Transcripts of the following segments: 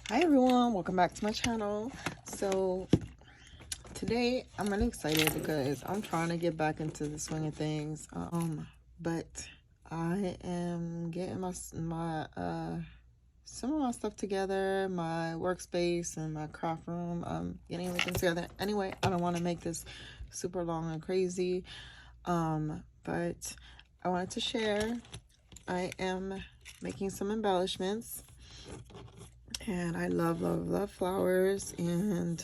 Hi everyone, welcome back to my channel. So today I'm really excited because I'm trying to get back into the swing of things. But I am getting my some of my stuff together, my workspace and my craft room. I'm getting everything together. Anyway, I don't want to make this super long and crazy. But I wanted to share. I am making some embellishments. And I love flowers and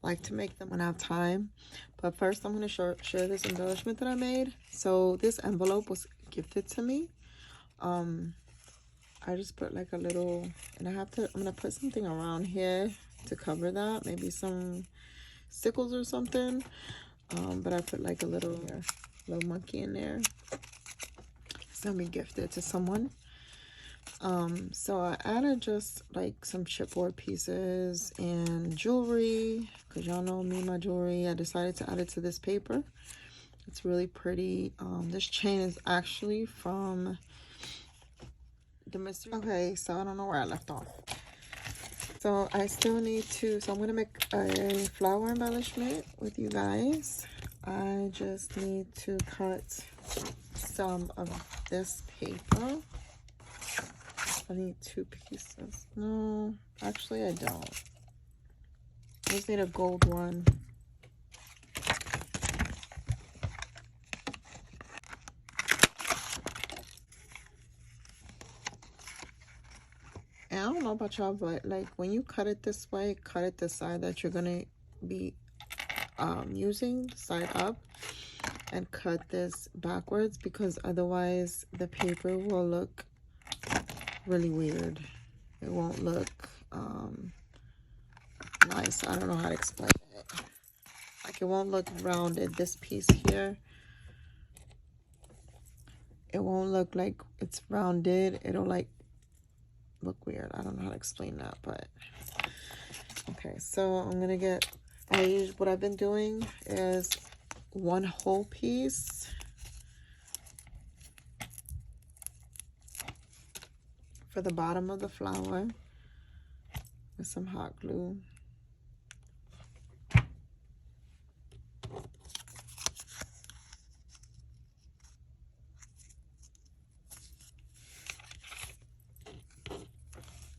like to make them when I have time. But first I'm going to share this embellishment that I made. So this envelope was gifted to me. I just put like a little, and I'm going to put something around here to cover that. Maybe some stickles or something. But I put like a little monkey in there. It's going to be gifted to someone. So I added just like some chipboard pieces and jewelry, because y'all know me, my jewelry. I decided to add it to this paper. It's really pretty. This chain is actually from the mystery. Okay, so I don't know where I left off. So I still need to, so I'm gonna make a flower embellishment with you guys. I just need to cut some of this paper. I need 2 pieces. No, actually I don't. I just need a gold one. And I don't know about y'all, but like when you cut it this way, cut it the side that you're gonna be using, side up, and cut this backwards, because otherwise the paper will look really weird. It won't look nice. I don't know how to explain it. Like it won't look rounded. This piece here, it won't look like it's rounded. It'll like look weird. I don't know how to explain that, but okay. So I'm gonna get, what I've been doing is 1 whole piece for the bottom of the flower with some hot glue.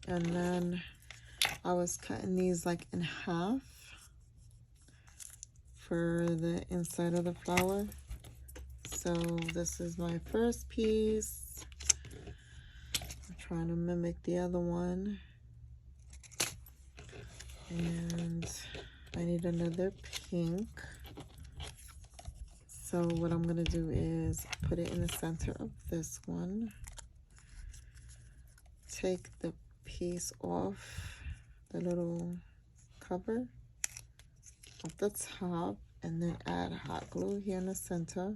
And then I was cutting these like in half for the inside of the flower. So this is my first piece. I'm trying to mimic the other one. And I need another pink. So what I'm gonna do is put it in the center of this one. Take the piece off the little cover at the top, and then add hot glue here in the center.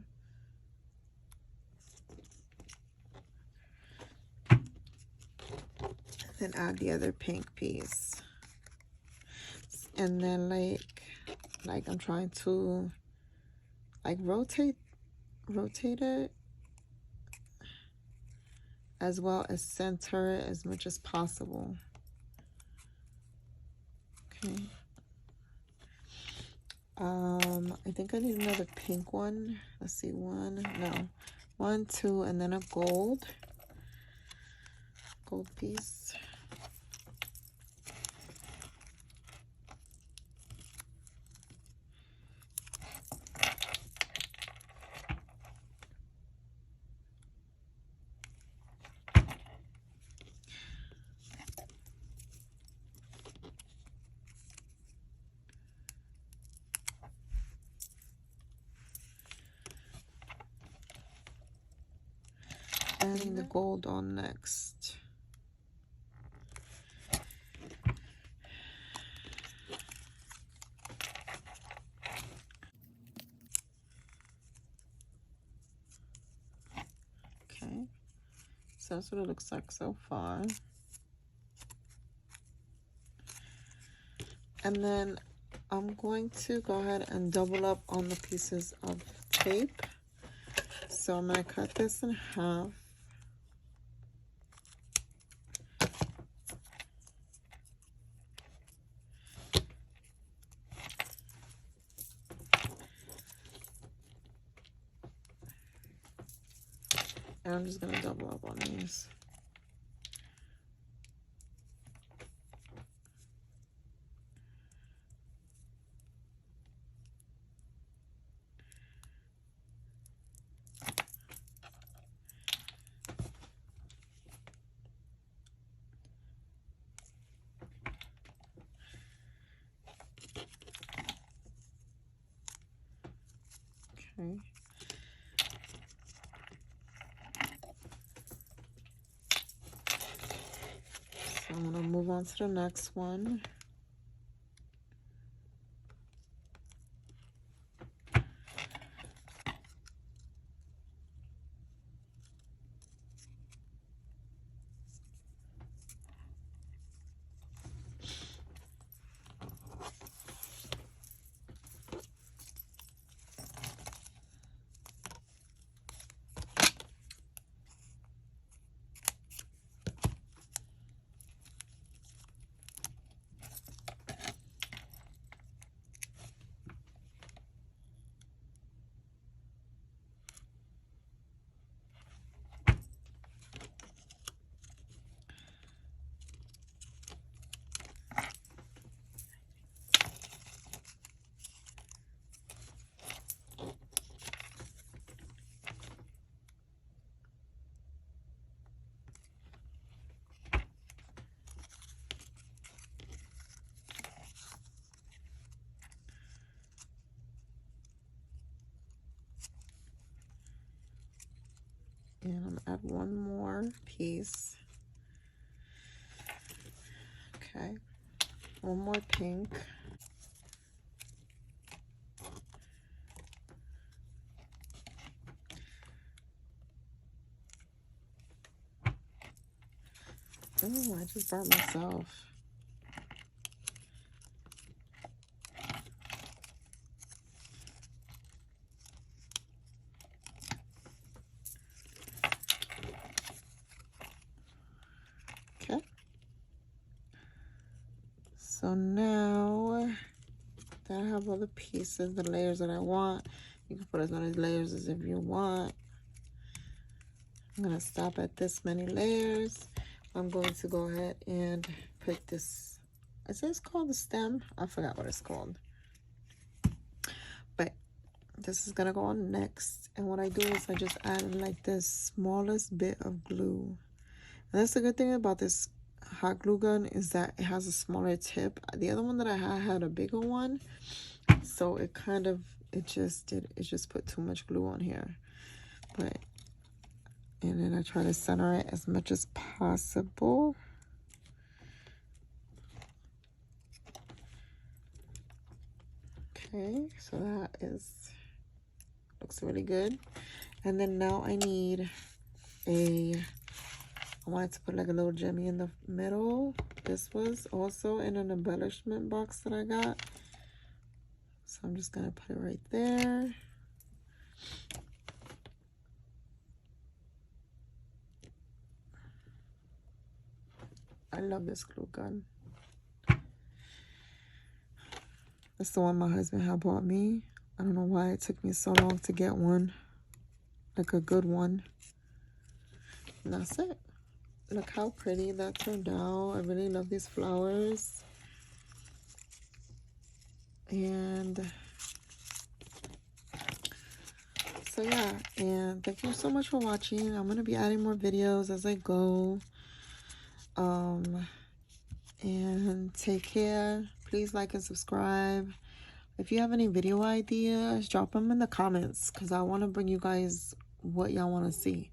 Then add the other pink piece. And then like I'm trying to like rotate it, as well as center it as much as possible. Okay. I think I need another pink one. Let's see, 1, 2, and then a gold piece. Adding the gold on next. Okay, so that's what it looks like so far. And then I'm going to go ahead and double up on the pieces of tape. So I'm going to cut this in half. And I'm just gonna double up on these. Okay. So I'm gonna move on to the next one. And I'm gonna add one more piece. Okay, one more pink. Oh, I just burnt myself. Okay. So now that I have all the pieces, the layers that I want, you can put as many layers as if you want. I'm gonna stop at this many layers. I'm going to go ahead and put this, is this called the stem? I forgot what it's called. But this is gonna go on next. And what I do is I just add like this smallest bit of glue. And that's the good thing about this hot glue gun, is that it has a smaller tip. The other one that I had a bigger one. So it kind of, it just put too much glue on here. But, and then I try to center it as much as possible. Okay, so that looks really good. And then now I need I wanted to put like a little jemmy in the middle. This was also in an embellishment box that I got. So I'm just gonna put it right there. I love this glue gun. That's the one my husband had bought me. I don't know why it took me so long to get one, like a good one. And that's it. Look how pretty that turned out. I really love these flowers. And so yeah, and thank you so much for watching. I'm gonna be adding more videos as I go. And take care. Please like and subscribe. If you have any video ideas, drop them in the comments, because I want to bring you guys what y'all want to see.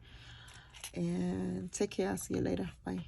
And take care. I'll see you later. Bye.